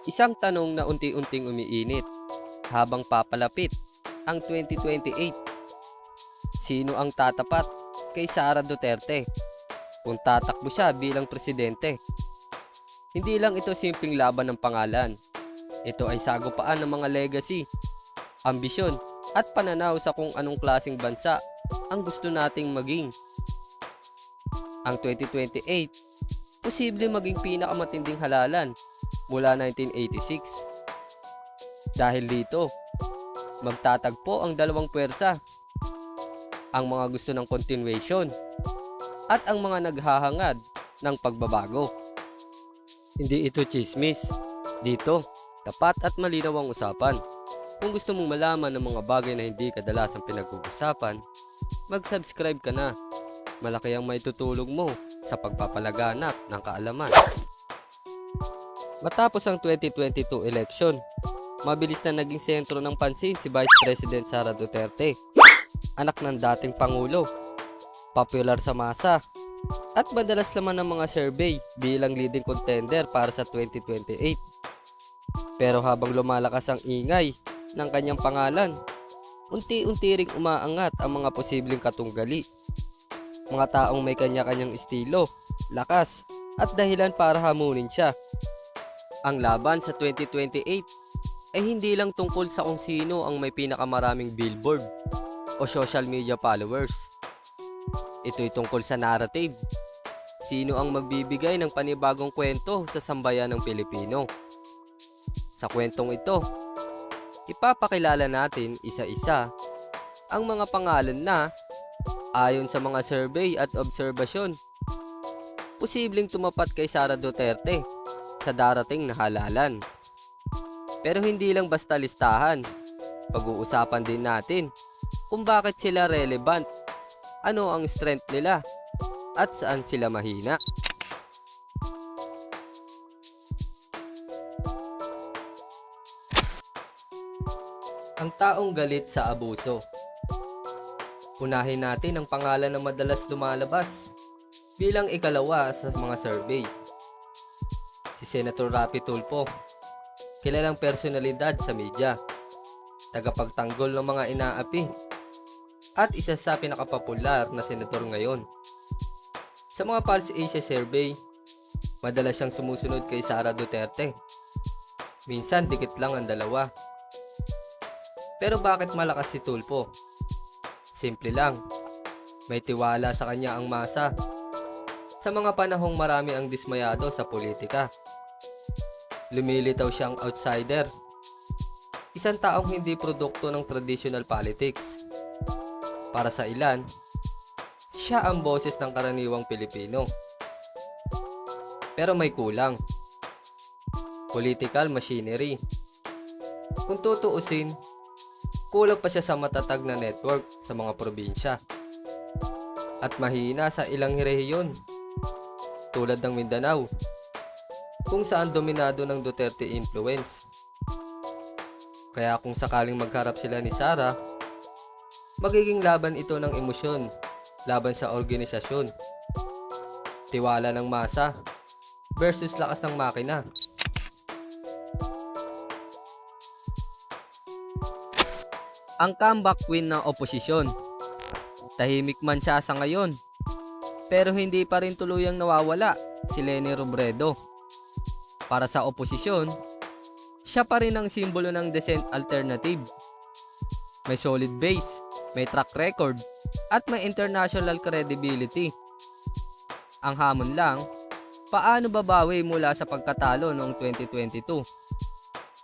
Isang tanong na unti-unting umiinit habang papalapit ang 2028. Sino ang tatapat kay Sara Duterte kung tatakbo siya bilang presidente? Hindi lang ito simpleng laban ng pangalan. Ito ay sagupaan ng mga legacy, ambisyon at pananaw sa kung anong klaseng bansa ang gusto nating maging. Ang 2028, posible maging pinakamatinding halalan mula 1986. Dahil dito, magtatagpo ang dalawang puwersa, ang mga gusto ng continuation at ang mga naghahangad ng pagbabago. Hindi ito chismis. Dito, tapat at malinaw ang usapan. Kung gusto mong malaman ng mga bagay na hindi kadalasang pinag-uusapan, mag-subscribe ka na. Malaki ang maitutulong mo sa pagpapalaganap ng kaalaman. Matapos ang 2022 election, mabilis na naging sentro ng pansin si Vice President Sara Duterte, anak ng dating Pangulo, popular sa masa, at madalas naman ng mga survey bilang leading contender para sa 2028. Pero habang lumalakas ang ingay ng kanyang pangalan, unti-unti ring umaangat ang mga posibleng katunggali. Mga taong may kanya-kanyang estilo, lakas, at dahilan para hamunin siya. Ang laban sa 2028 ay hindi lang tungkol sa kung sino ang may pinakamaraming billboard o social media followers. Ito'y tungkol sa narrative. Sino ang magbibigay ng panibagong kwento sa sambayan ng Pilipino? Sa kwentong ito, ipapakilala natin isa-isa ang mga pangalan na, ayon sa mga survey at obserbasyon, posibleng tumapat kay Sara Duterte sa darating na halalan. Pero hindi lang basta listahan, pag-uusapan din natin kung bakit sila relevant, ano ang strength nila, at saan sila mahina. Ang taong galit sa abuso. Unahin natin ang pangalan na madalas lumalabas bilang ikalawa sa mga survey. Si Senator Rapi Tulfo, kilalang personalidad sa media, tagapagtanggol ng mga inaapi, at isa sa pinakapopular na senador ngayon. Sa mga Pulse Asia survey, madalas siyang sumusunod kay Sara Duterte. Minsan dikit lang ang dalawa. Pero bakit malakas si Tulfo? Simple lang, may tiwala sa kanya ang masa. Sa mga panahong marami ang dismayado sa politika, lumilitaw siyang outsider. Isang taong hindi produkto ng traditional politics. Para sa ilan, siya ang boses ng karaniwang Pilipino. Pero may kulang. Political machinery. Kung tutuusin, kulang pa siya sa matatag na network sa mga probinsya. At mahina sa ilang rehiyon, tulad ng Mindanao, kung saan dominado ng Duterte influence. Kaya kung sakaling magharap sila ni Sara, magiging laban ito ng emosyon, laban sa organisasyon, tiwala ng masa versus lakas ng makina. Ang comeback queen ng oposisyon. Tahimik man siya sa ngayon, pero hindi pa rin tuluyang nawawala si Leni Robredo. Para sa oposisyon, siya pa rin ang simbolo ng decent alternative. May solid base, may track record, at may international credibility. Ang hamon lang, paano babawi mula sa pagkatalo noong 2022?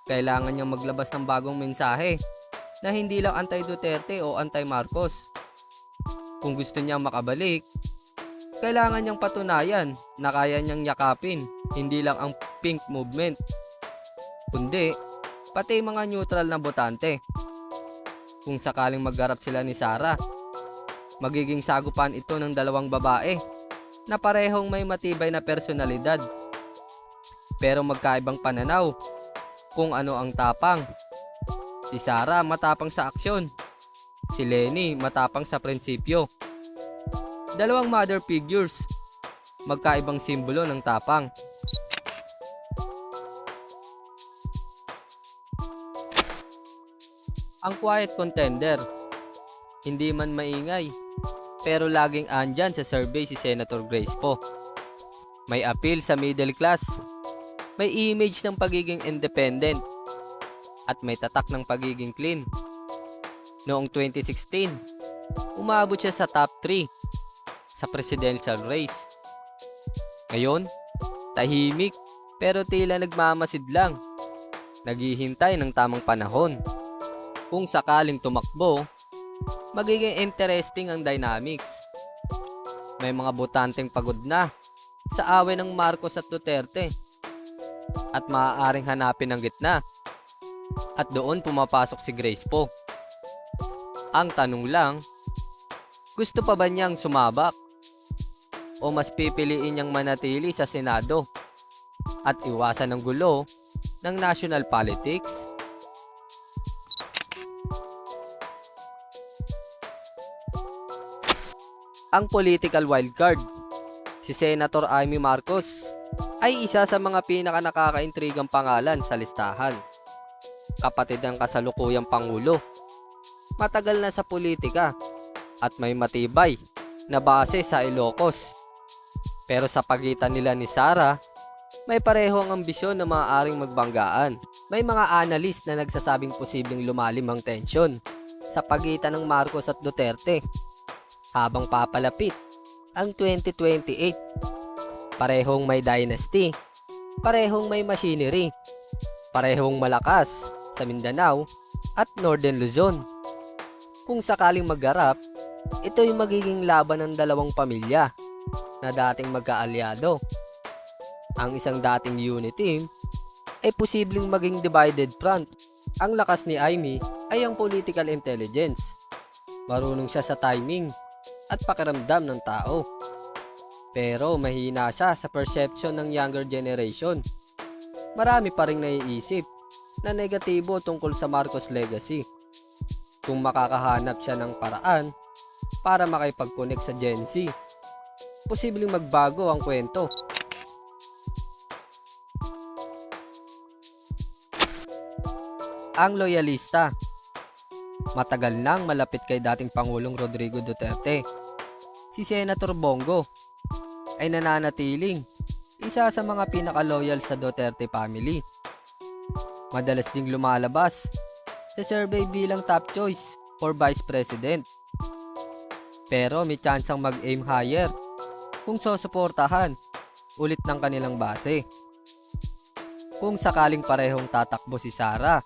Kailangan niyang maglabas ng bagong mensahe na hindi lang anti-Duterte o anti-Marcos. Kung gusto niyang makabalik, kailangan niyang patunayan na kaya niyang yakapin hindi lang ang pink movement, kundi pati mga neutral na botante. Kung sakaling magharap sila ni Sara, magiging sagupan ito ng dalawang babae na parehong may matibay na personalidad, pero magkaibang pananaw kung ano ang tapang. Si Sara matapang sa aksyon, si Leni matapang sa prinsipyo. Dalawang mother figures, magkaibang simbolo ng tapang. Ang quiet contender, hindi man maingay, pero laging andyan sa survey si Senator Grace Poe. May appeal sa middle class, may image ng pagiging independent, at may tatak ng pagiging clean. Noong 2016, umabot siya sa top 3 sa presidential race. Ngayon, tahimik pero tila nagmamasid lang, naghihintay ng tamang panahon. Kung sakaling tumakbo, magiging interesting ang dynamics. May mga botanteng pagod na sa away ng Marcos at Duterte at maaaring hanapin ang gitna. At doon pumapasok si Grace Poe. Ang tanong lang, gusto pa ba niyang sumabak? O mas pipiliin niyang manatili sa Senado at iwasan ang gulo ng national politics? Ang political wildcard, si Senator Amy Marcos, ay isa sa mga pinaka-nakakaintrigang pangalan sa listahan. Kapatid ng kasalukuyang Pangulo, matagal na sa politika at may matibay na base sa Ilocos. Pero sa pagitan nila ni Sara, may pareho ang ambisyon na maaaring magbanggaan. May mga analyst na nagsasabing posibleng lumalim ang tensyon sa pagitan ng Marcos at Duterte habang papalapit ang 2028. Parehong may dynasty, parehong may machinery, parehong malakas sa Mindanao at Northern Luzon. Kung sakaling magharap, ito yung magiging laban ng dalawang pamilya na dating magkaalyado. Ang isang dating unit team ay posibleng maging divided front. Ang lakas ni Amy ay ang political intelligence. Marunong siya sa timing at pakiramdam ng tao. Pero mahina siya sa perception ng younger generation. Marami pa ring naiisip na negatibo tungkol sa Marcos legacy. Kung makakahanap siya ng paraan para makipag-connect sa Gen Z, posibleng magbago ang kwento. Ang loyalista, matagal nang malapit kay dating Pangulong Rodrigo Duterte. Si Senator Bongo ay nananatiling isa sa mga pinaka-loyal sa Duterte family. Madalas ding lumalabas sa survey bilang top choice for Vice President. Pero may tsansang mag-aim higher kung susuportahan ulit ng kanilang base. Kung sakaling parehong tatakbo si Sara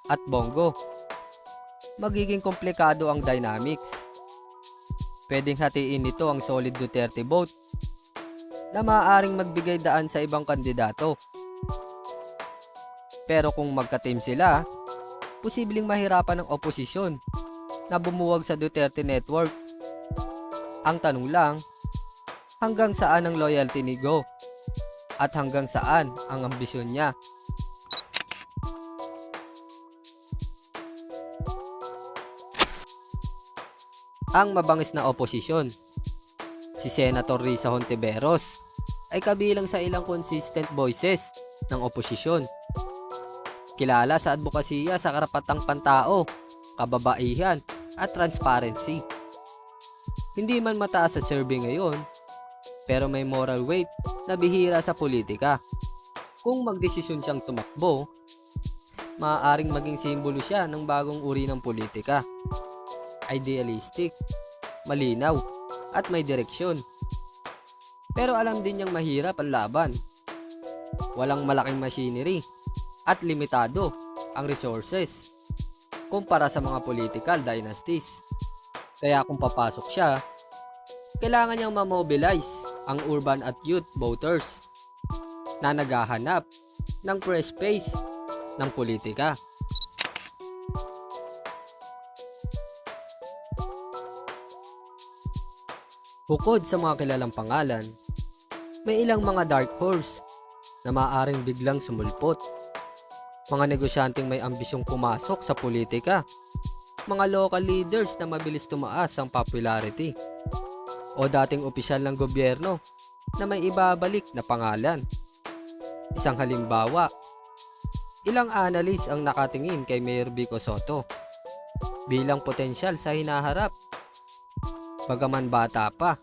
at Bongo, magiging komplikado ang dynamics. Pwedeng hatiin nito ang solid Duterte vote na maaaring magbigay daan sa ibang kandidato. Pero kung magka-team sila, posibleng mahirapan ng oposisyon na bumuwag sa Duterte network. Ang tanong lang, hanggang saan ang loyalty ni Go? At hanggang saan ang ambisyon niya? Ang mabangis na oposisyon, si Senator Risa Hontiveros ay kabilang sa ilang consistent voices ng oposisyon. Kilala sa advokasya sa karapatang pantao, kababaihan at transparency. Hindi man mataas sa survey ngayon, pero may moral weight na bihira sa politika. Kung magdesisyon siyang tumakbo, maaaring maging simbolo siya ng bagong uri ng politika. Idealistic, malinaw, at may direksyon. Pero alam din niyang mahirap ang laban. Walang malaking machinery at limitado ang resources kumpara sa mga political dynasties. Kaya kung papasok siya, kailangan niyang ma-mobilize ang urban at youth voters na naghahanap ng fresh face ng politika. Bukod sa mga kilalang pangalan, may ilang mga dark horse na maaaring biglang sumulpot. Mga negosyanteng may ambisyong pumasok sa politika, mga local leaders na mabilis tumaas ang popularity, o dating opisyal ng gobyerno na may ibabalik na pangalan. Isang halimbawa, ilang analyst ang nakatingin kay Mayor Vico Soto. bilang potensyal sa hinaharap. Bagaman bata pa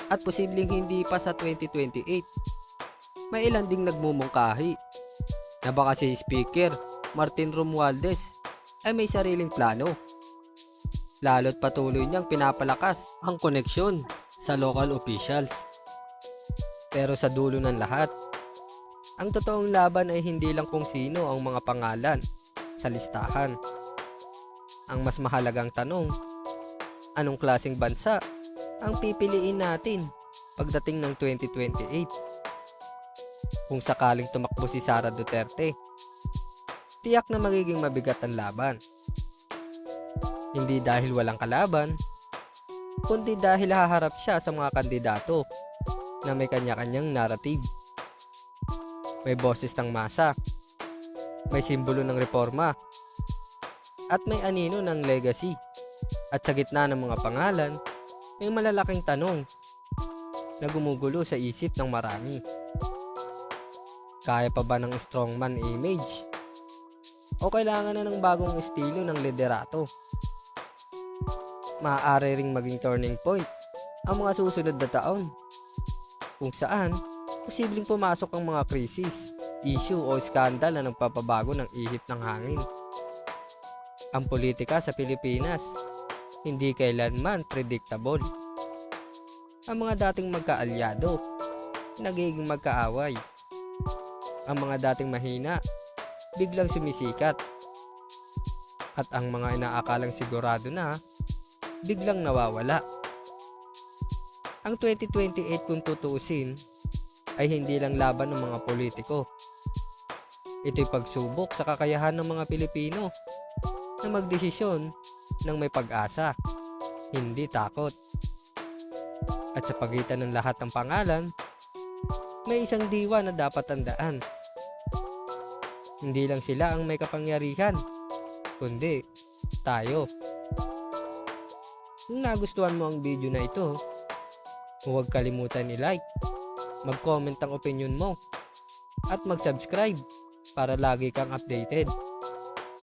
at posibleng hindi pa sa 2028, may ilan ding nagmumungkahi na baka si Speaker Martin Romualdez ay may sariling plano. Lalo't patuloy niyang pinapalakas ang koneksyon sa local officials. Pero sa dulo ng lahat, ang totoong laban ay hindi lang kung sino ang mga pangalan sa listahan. Ang mas mahalagang tanong, anong klaseng bansa ang pipiliin natin pagdating ng 2028? Kung sakaling tumakbo si Sara Duterte, tiyak na magiging mabigat ang laban. Hindi dahil walang kalaban, kundi dahil haharap siya sa mga kandidato na may kanya-kanyang narrative. May boses ng masa, may simbolo ng reforma, at may anino ng legacy. At sa gitna ng mga pangalan, may malalaking tanong na gumugulo sa isip ng marami. Kaya pa ba ng strongman image? O kailangan na ng bagong estilo ng liderato? Maaari ring maging turning point ang mga susunod na taon, kung saan posibleng pumasok ang mga krisis, issue o skandal na nagpapabago ng ihip ng hangin. Ang politika sa Pilipinas, hindi kailanman predictable. Ang mga dating magkaalyado, nagiging magkaaway. Ang mga dating mahina, biglang sumisikat. At ang mga inaakalang sigurado na, biglang nawawala. Ang 2028 kung tutuusin, ay hindi lang laban ng mga politiko. Ito'y pagsubok sa kakayahan ng mga Pilipino na magdesisyon ng may pag-asa, hindi takot. At sa pagitan ng lahat ng pangalan, may isang diwa na dapat tandaan. Hindi lang sila ang may kapangyarihan, kundi tayo. Kung nagustuhan mo ang video na ito, huwag kalimutan i-like, mag-comment ang opinion mo, at mag-subscribe para lagi kang updated.